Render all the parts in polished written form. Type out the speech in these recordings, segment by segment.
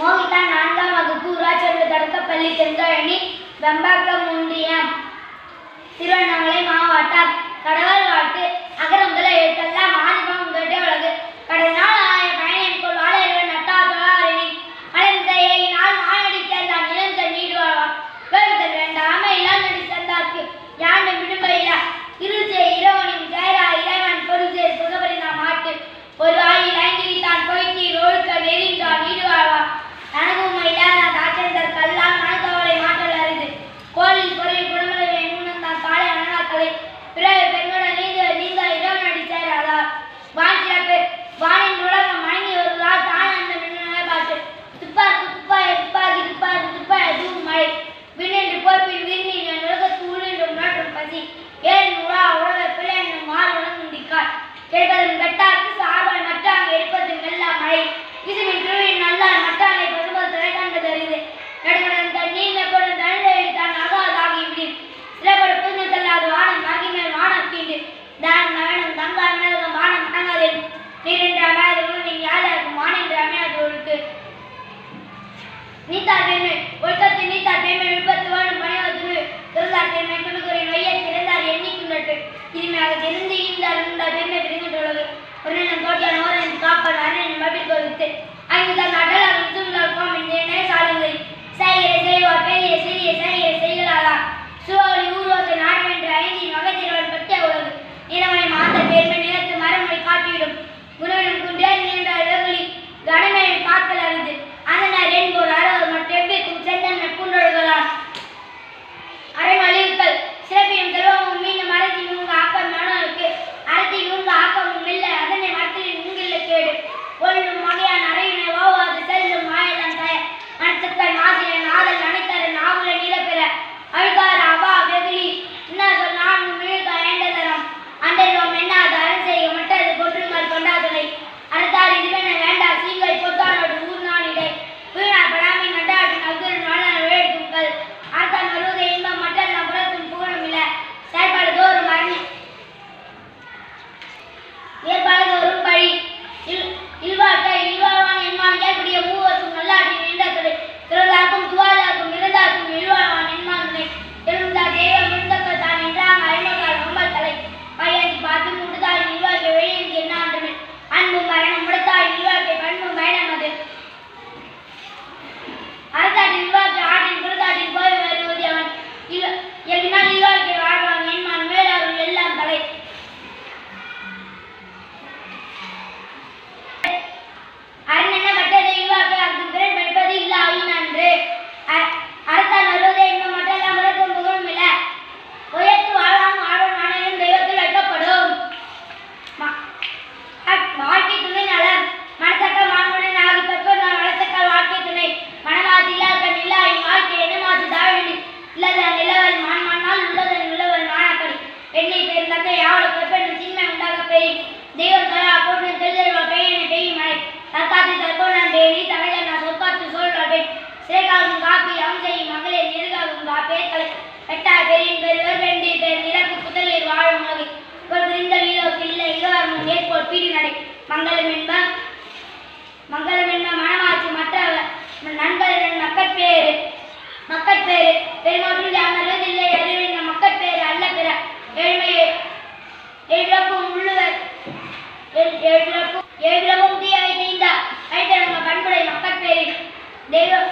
மோகிதா 4ஆம் வகுப்பு ஊராட்சி தொடக்கப்பள்ளி செங்கழனி வெம்பாக்கம் ஒன்றியம் திருவண்ணாமலை மாவட்டம். கடவுள் வாழ்த்து. அகர முதல எழுத்தெல்லாம் ஆதிபம் முதற்றே உலகு. கடனால் ஆய பயனென்கொள் வாழையர்கள் நட்டாதொழாரினி மலர்ந்தையினால் மானடி சேர்ந்தான் நிலந்த நீடு வாழ்வான். வேண்டுதல் வேண்டாம இளநடி சேர்ந்தார்க்கு யாண்டு விடும்பையில இருசே இரவனின் சேரா இறைவன் பொருசே சுகபரினா மாட்டு ஒரு வாயில் ஐந்திரித்தான் பொய்த்தீர் ஒழுக்க நெறிந்தான் நீடு வாழ்வான். தனகும் இல்லாத தாச்சந்தர் கல்லால் மனத்தவளை மாற்றல் அரிது. கோளில் பொறையில் குணமுறை எண்ணுந்தான் காலை அனநாக்களை பிறகு பெண்களுடன் நீந்த இரவனடி சேராதார். வான் சிறப்பு. வானின் உலகம் வணங்கி வருவதால் தான் அந்த மின்னலை பார்த்து துப்பாக்கு துப்பாய துப்பாக்கி துப்பாக்கு துப்பாய தூவும் மழை விண்ணென்று போர்ப்பின் விரிநீர் உலகத்து உள்ளின்று உணர்த்தும் பசி ஏன் உலா உலக பிள்ளை என்னும் மாறு உணர்ந்திருக்கார் கேட்பதும் கட்டாருக்கு சார்பால் மற்றாங்க எடுப்பதும் வெள்ளா மழை விசுமின் திருவின் நல்லால் மற்றாங்கை பசுபல் சிறை கண்டது அறிது. நடுவடன் தன் நீண்ட கொடன் தனிதை தான் அகாதாகி விடும் சிலப்பட புதுமை தள்ளாது வானம் மகிமேல் வானம் கீண்டு தான் நயனம் தங்கா வினோதம் வானம் அடங்காது நீர் என்று அமையாத உலகின் யாருக்கும் வான் என்று அமையாது ஒழுக்கு நீத்தார் பெண்மை ஒழுக்கத்தில் நீத்தார் பெண்மை விழுப்பத்து வாழும் பணிவத்து திறந்தார் பெண்மை துணுக்குறை நொய்யை திறந்தார் எண்ணிக்குள்ளட்டு இனிமையாக தெரிந்து ஈந்தார் உண்டார் பெண்மை பிரிந்துள்ளது ஒரு நிலம் தோட்டியான ஓரன் காப்பன் அரண் மபில் கொடுத்து அங்கு தன் அடலால் விசுந்தால் போம் இந்த சாலைகளை செய்கிற செய்வார் பெரிய சிறிய செய்கிற செய்களாளா சுவலி ஊர்வசை நாடுவென்று ஐந்தின் வகைத்திருவன் பற்றிய உலகு நிலமனை மாந்த பெருமை நிலத்து மரமொழி காட்டிவிடும் குணவனும் குன்றே நீண்ட இலகுலி கனமையை பார்க்கல் அறிந்து அதனர் என்போர் அறுவது மற்றெவ்விற்கும் செந்தன்மை பூண்டொழுகலார் அரைமொழிகள் சிறப்பினும் செல்வமும் மீண்டும் அறத்தின் உங்க ஆக்கம் மனோருக்கு அறத்தின் உங்க ஆக்கமும் இல்லை அதனை மரத்தின் உங்கில்ல கேடு ஒன்றும் வகையான அறையினை ஓவாது செல்லும் மாயதான் தய மனத்துக்கள் மாசியன் ஆதல் அனைத்தரன் ஆவுல நீலப்பெற அழுகார அவா வெகுளி என்ன சொல் நான்கு மிழுகா ஏண்டதரம் அண்டெல்லாம் எண்ணாத அரண் செய்க மற்றது கொன்றுங்கள் கொண்டாதுனை அறுத்தார் இதுவென வேண்டா சீங்கை பொத்தானோடு ஊர்நானிடை வீணார் படாமை நண்டாட்டு நகுரு நல்ல வேடுக்குங்கள் ஆர்த்தான் வருவதை இன்பம் மற்றெல்லாம் புறத்தும் புகழும் இல்லை செயல்பாடு தோறும் அரணி ஏற்பாடு தோறும் பழி இல்வாழ்க்கை இல்வாழ்வான் என்மான் ஏற்புடைய மூவருக்கும் நல்லாட்டின் நின்றதுடை திறந்தார்க்கும் துவாதார்க்கும் இருந்தார்க்கும் இல்வாழ்வான் என்மான் எழுந்தார் தெய்வம் விழுந்தக்கள் தான் என்றாங்க அழிமக்கால் ரொம்பல் தலை பையன் பார்த்து முடுதாய் இல்வாழ்க்கை வெளியில் என்னான்றமே அன்பும் மரணம் முடத்தாய் இல்வாழ்க்கை பண்பும் பயணம் அது அரசாட்டின் இல்வாழ்க்கை ஆட்டின் குருதாட்டின் போய் வருவது அவன் எல்லாம் இல்வாழ்க்கை வாழ்வான் என்மான் மேலாரும் எல்லாம் தலை அரண் என்ன பட்டதை இல்வாழ்க்கை அது பிறன் படிப்பது இல்ல ஆயின் அன்று அரசான் வருவதை இன்னும் மற்றெல்லாம் புறத்தும் புகழும் இல்லை உயர்த்து வாழ்வான் ஆடும் நாணயம் தெய்வத்தில் வைக்கப்படும் வாழ்க்கை துணை நலம் மனத்தக்க மான்முடன் ஆகி பெற்றோர் நான் வளர்த்தக்கால் வாழ்க்கை துணை மனமாச்சு இல்லாத நிலாயின் வாழ்க்கை என்னமாச்சு தாழ்வி இல்லதன் நிலவல் மான்மானால் உள்ளதன் நிலவல் மானாக்கடி பெண்ணை பெருந்தக்க யாவளை பெற்பெண்ணும் சின்மை உண்டாக பெய் தெய்வம் தரா போட்டு தெளிதல்வா பெய்யனை பெய்யும் மழை தற்காத்து தற்கொண்டான் பேரி தகைகள் நான் சொற்காத்து சொல்றாள் பெண் சிறைகாலும் காப்பி அம்சையும் மகளே நெருகாகும் காப்பே தலை பெட்டார் பெரியின் பெருவர் பெண்டி பெண் இறப்பு புதலில் வாழும் நோகி ஒரு பிரிந்தல் ஈரோக்கு இல்லை இருவர் முன் ஏற்போர் பீடி நடை மங்களம் என்ப மனமாச்சு மற்ற நண்பர்கள் மக்கட்பேறு பெருமாற்றில் அமர்வதில்லை அறிவிந்த மக்கட்பேறு அல்ல பிற ஏழ்மையை எழுப்பும் உள்ளுவர் எழுப்பும் தீயவை செய்த ஐத்தனங்க பண்புடை மக்கட்பேரின் தெய்வம்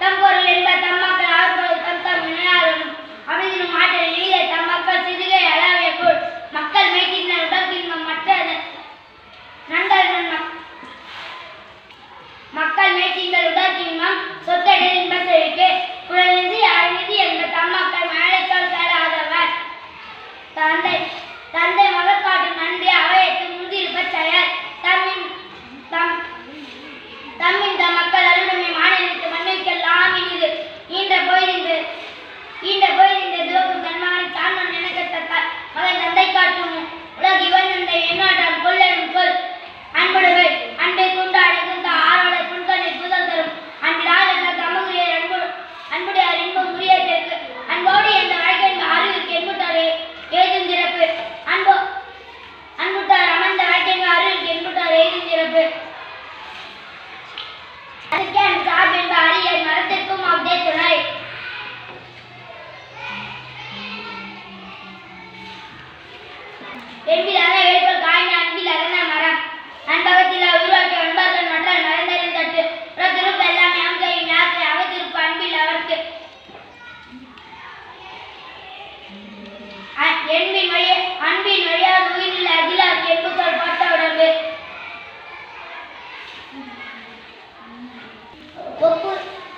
தம்பொருள் என்ப தம்மக்கள் அவர்கள் தம் வினையாளரும் அமைதியும் ஆற்றல் நீரை தம் மக்கள் சிறுகை அளவைய போல் மக்கள் மேய்க்கின்ற உடற்கின்பம் மற்றது நண்பர்கள் மக்கள் மேய்க்கின்ற உடற்கின்பம் சொத்தடையின் பசவிக்கு குழந்தை அழுதி என்ற தம்மக்கள் மழைக்கால் சேராதவர் தந்தை மகற்காட்டும் நன்றி அவையத்து முந்திருப்ப செயல் தம்மின் தம் மக்கள் அருளுமை மாநிலத்து மண்ணுக்கெல்லாம் இனிது ஈன்ற போயிருந்த துவக்கும் தன்மகனை சார்ந்தன் நினைக்கத்தக்க மகன் தந்தை காட்டும் உலக இவன் தந்தை எண்ணாட்டான் கொள்ளனும் சொல் அன்படுவை அன்பை கொண்டு அடைக்கும் ஆரோடை புன்கண்ணில் புதல் தரும் அன்பிலாக தமகுரிய அன்புடையார் இன்பம் உரியதற்கு அன்போடு என்ற வாழ்க்கை அறிவிற்கு என்பட்டாரே ஏதும் சிறப்பு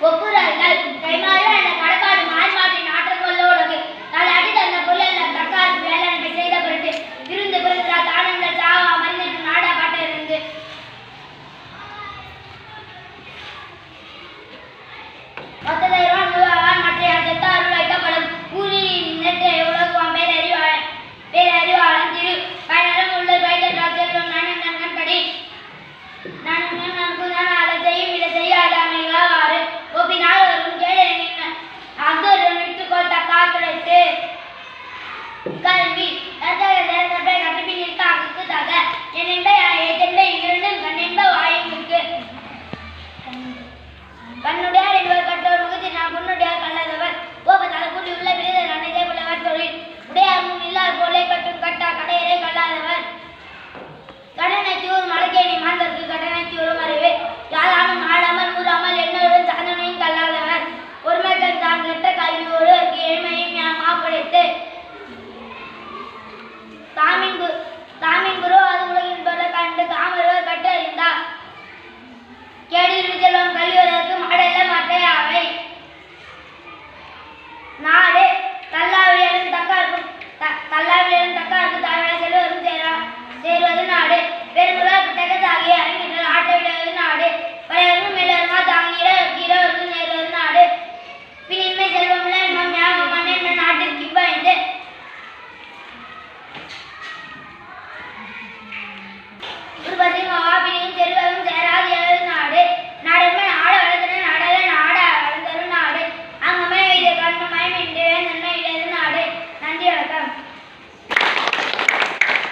ஒப்புரர்கள் கைமாறு என்ற கடப்பாடு மாய்மாட்டின் ஆற்றல் கொள்ள உலகு நான் அடி தந்த பொருள் தக்கார் வேளாண்மை செய்த பொருட்டு இருந்து பிறந்தா தானங்கள் சாவா மனிதனுக்கு நாடா பாட்டிருந்து ஒத்ததைவான் உருவாவான் மற்ற செத்த அருள் வைக்கப்படும் கூறியின் நின்று உலகுவான் பேரறிவாளன் திரு பயனரும் உள்ள வைத்தால் செல்வம் நானும் நன்கன் படி நானும் நமக்கு நான் அதை செய்யும் இதை செய்யாதாமை வாறு ஒப்பினால் வரும் கேடு அந்தொரு விட்டுக்கொண்ட காத்துடைத்து கல்வி கட்டுப்பின் இருக்க அகுத்தாக என் என்பை இரண்டும் கண்ணென்ப வாயும் இருக்கு கண்ணுடையார் என்பவர் கட்டோர் முகத்தில் நான் பொண்ணுடையார் கல்லாதவர் கோபத்தால கூட்டி உள்ள பிரிதர் அன்னைதே புலவர் தொழில் உடையார் முன் இல்லார் போலே கட்டும் கட்டா கடையரை கல்லாதவர் கடனை தூர் மலைக்கேணி மாந்தருக்கு கடனை தூரும் அறிவு யாரானும் ஆடாமல் ஊறாமல் என்னோடும் சாதனையும் கல்லாதவர் ஒருமைகள் தான் கெட்ட கல்வியோடு ஏழ்மையும் மாப்படைத்து தாமின் குரு அது உலகின் பெற கண்டு காமருவர் கட்டறிந்தார் கேடில் செல்வம் கல்வியோருக்கு மாடல்ல மற்றையாவை நாடு கல்லாவியலும் தக்காருக்கும் தக்காருக்கு தாழ்வான செல்வரும் சேருவது நாடு பெருமுறை புத்தகத்தாகிய அரங்கின்